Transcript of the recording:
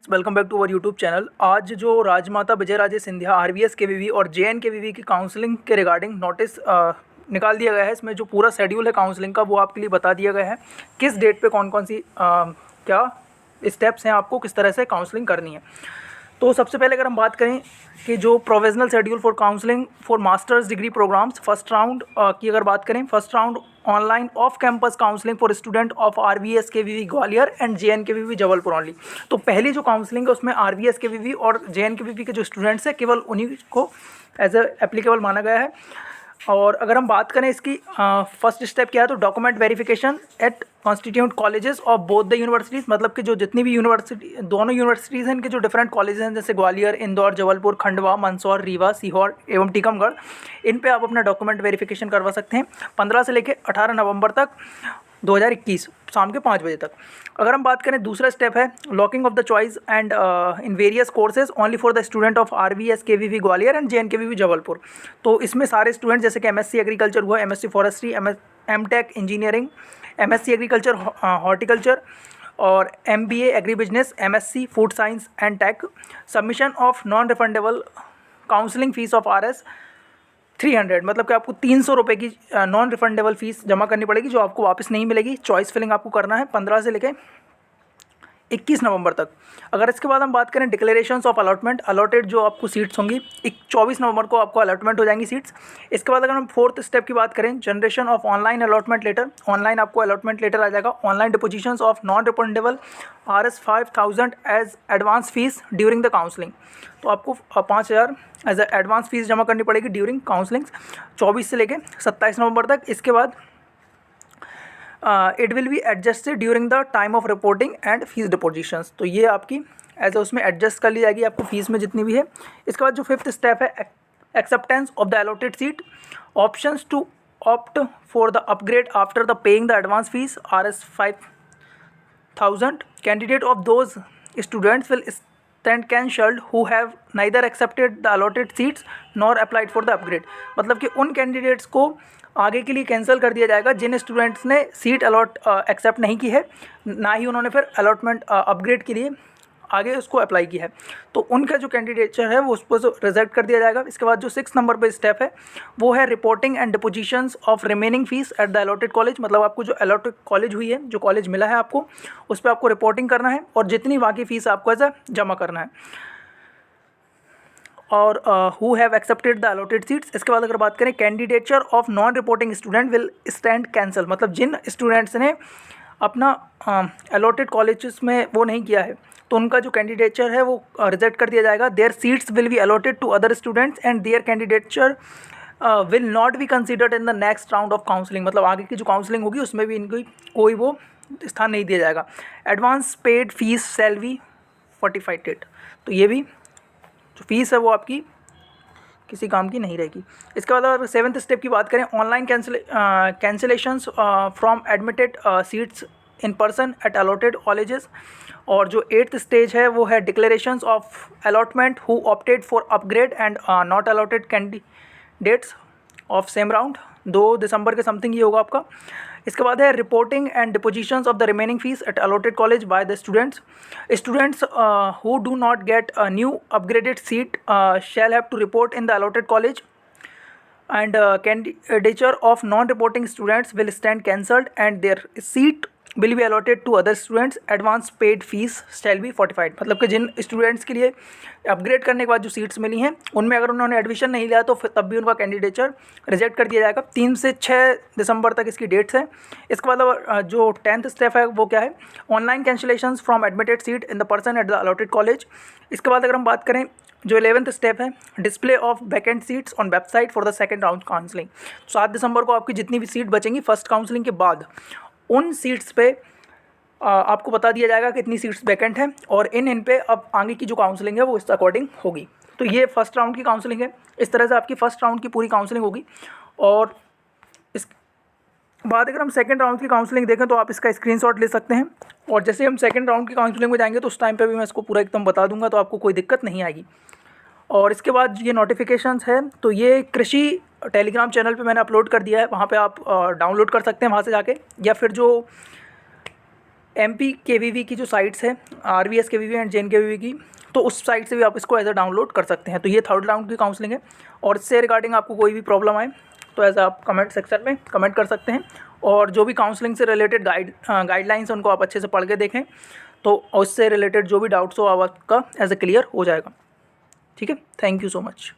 Welcome back to our YouTube channel. आज जो Rajmata Vijayaraje Scindia RVS KVV और जेएनकेवीवी की काउंसलिंग के रिगार्डिंग नोटिस निकाल दिया गया है। इसमें जो पूरा शेड्यूल है काउंसलिंग का वो आपके लिए बता दिया गया है, किस डेट पे कौन कौन सी क्या स्टेप्स हैं, आपको किस तरह से काउंसलिंग करनी है। तो सबसे पहले अगर हम बात करें कि जो provisional schedule for counselling for masters degree programmes first round की अगर बात करें, first round online off campus counselling for student of RVS KVV Gwalior and JNKVV Jabalpur only. तो पहली जो काउंसलिंग है उसमें आरवीएस केवीवी और जेएनकेवीवी के जो स्टूडेंट्स हैं केवल उन्हीं को एज ए एप्लीकेबल माना गया है। और अगर हम बात करें इसकी फर्स्ट स्टेप क्या है, तो document verification eight constitute colleges of both the universities, मतलब कि जो जितनी भी यूनिवर्सिटी दोनों यूनिवर्सिटीज़ हैं इनके जो डिफरेंट कॉलेजेस हैं जैसे ग्वालियर, इंदौर, जबलपुर, खंडवा, मंदसौर, रीवा, सीहोर एवं टीकमगढ़, इन पे आप अपना डॉक्यूमेंट वेरिफिकेशन करवा सकते हैं 15 से लेकर 18 नवंबर तक 2021 शाम के 5 बजे तक। अगर हम बात करें दूसरा स्टेप है locking of the choice and in various courses only for the student of RVS KVV Gwalior and JNKVV Jabalpur. तो इसमें सारे स्टूडेंट जैसे कि एमएससी एग्रीकल्चर हुआ, MSc forestry, MTech engineering, MSc agriculture horticulture और MBA agri business, MSc food science and tech, submission of non refundable counselling fees of RS 300, मतलब कि आपको 300 रुपये की नॉन रिफंडेबल फीस जमा करनी पड़ेगी जो आपको वापस नहीं मिलेगी। चॉइस फिलिंग आपको करना है 15 से लेकर 21 नवंबर तक। अगर इसके बाद हम बात करें डिक्लेरेशंस ऑफ अलॉटमेंट, अलॉटेड जो आपको सीट्स होंगी 24 नवंबर को आपको अलॉटमेंट हो जाएंगी सीट्स। इसके बाद अगर हम फोर्थ स्टेप की बात करें generation of online allotment letter, online आपको अलॉटमेंट लेटर आ जाएगा। Online depositions of non refundable RS 5000 as advance fees during the counselling, तो आपको 5000 एज एडवांस फीस जमा करनी पड़ेगी ड्यूरिंग काउंसलिंग 24 से लेकर 27 नवंबर तक। इसके बाद it will be adjusted during the time of reporting and fees depositions, तो ये आपकी एज उसमें एडजस्ट कर ली जाएगी आपको फीस में जितनी भी है। इसके बाद जो फिफ्थ स्टेप है acceptance of the allotted seat, options to opt for the upgrade after the paying the advance fees RS 5000, candidate of those students will stand cancelled who have neither accepted the allotted seats nor applied for the upgrade, मतलब कि उन candidates को आगे के लिए cancel कर दिया जाएगा जिन स्टूडेंट्स ने सीट अलॉट एक्सेप्ट नहीं की है, ना ही उन्होंने फिर अलॉटमेंट अपग्रेड के लिए आगे उसको अप्लाई की है, तो उनका जो कैंडिडेचर है वो उसको रिजेक्ट कर दिया जाएगा। इसके बाद जो 6 नंबर पे स्टेप है वो है reporting and depositions of remaining fees at the allotted college, मतलब आपको जो अलॉटेड कॉलेज हुई है, जो कॉलेज मिला है आपको, उस पर आपको रिपोर्टिंग करना है और जितनी बाकी फीस आपको ऐसा जमा करना है। और who have accepted the allotted seats. इसके बाद अगर बात करें candidature of non reporting student will stand cancel, मतलब जिन स्टूडेंट्स ने अपना अलॉटेड कॉलेजेस में वो नहीं किया है तो उनका जो कैंडिडेचर है वो रिजेक्ट कर दिया जाएगा। Their seats will be allotted to other students and their candidature will not be considered in the next round of counselling, मतलब आगे की जो काउंसलिंग होगी उसमें भी इनकी कोई वो स्थान नहीं दिया जाएगा। Advance paid fees shall be fortified, तो ये भी जो फीस है वो आपकी किसी काम की नहीं रहेगी। इसके बाद अगर 7th स्टेप की बात करें online cancellations from admitted seats in person at allotted colleges, और जो 8th स्टेज है वो है declarations of allotment who opted for upgrade and not allotted candidates of same round, 2 दिसंबर के समथिंग ये होगा आपका। इसके बाद है reporting and depositions of the remaining fees at allotted college by the students who do not get a new upgraded seat shall have to report in the allotted college and candidature of non-reporting students will stand cancelled and their seat will be allotted to other students. Advance paid fees shall be fortified, मतलब कि जिन students के लिए upgrade करने के बाद जो seats मिली हैं उनमें अगर उन्होंने एडमिशन नहीं लिया तो फिर तब भी उनका कैंडिडेचर रिजेक्ट कर दिया जाएगा। 3 से 6 दिसंबर तक इसकी डेट्स हैं। इसके बाद जो 10th स्टेप है वो क्या है online cancellations from admitted seat in the person at the allotted college. इसके बाद अगर हम बात करें जो 11th स्टेप है display of vacant seats on website for the second round counselling. 7 दिसंबर को आपकी जितनी भी सीट बचेंगी फर्स्ट काउंसलिंग के बाद उन सीट्स पे आपको बता दिया जाएगा कि इतनी सीट्स वैकेंट हैं और इन पे अब आगे की जो काउंसलिंग है वो इस अकॉर्डिंग होगी। तो ये फर्स्ट राउंड की काउंसलिंग है, इस तरह से आपकी फर्स्ट राउंड की पूरी काउंसलिंग होगी। और इस बाद अगर हम सेकंड राउंड की काउंसलिंग देखें तो आप इसका स्क्रीनशॉट ले सकते हैं, और जैसे हम सेकंड राउंड की काउंसलिंग में जाएंगे तो उस टाइम पे भी मैं इसको पूरा एकदम बता दूंगा, तो आपको कोई दिक्कत नहीं आएगी। और इसके बाद ये नोटिफिकेशंस है तो ये कृषि टेलीग्राम चैनल पे मैंने अपलोड कर दिया है, वहाँ पे आप डाउनलोड कर सकते हैं वहाँ से जाके, या फिर जो MPKVV की जो साइट्स है, RVS KVV and JN KVV की, तो उस साइट से भी आप इसको एज अ डाउनलोड कर सकते हैं। तो ये थर्ड राउंड की काउंसलिंग है, और इससे रिगार्डिंग आपको कोई भी प्रॉब्लम आए तो एज आप कमेंट सेक्शन में कमेंट कर सकते हैं, और जो भी काउंसलिंग से रिलेटेड गाइडलाइंस उनको आप अच्छे से पढ़ के देखें, तो उससे रिलेटेड जो भी डाउट्स हो आपका एज ए क्लियर हो जाएगा। ठीक है, थैंक यू सो मच।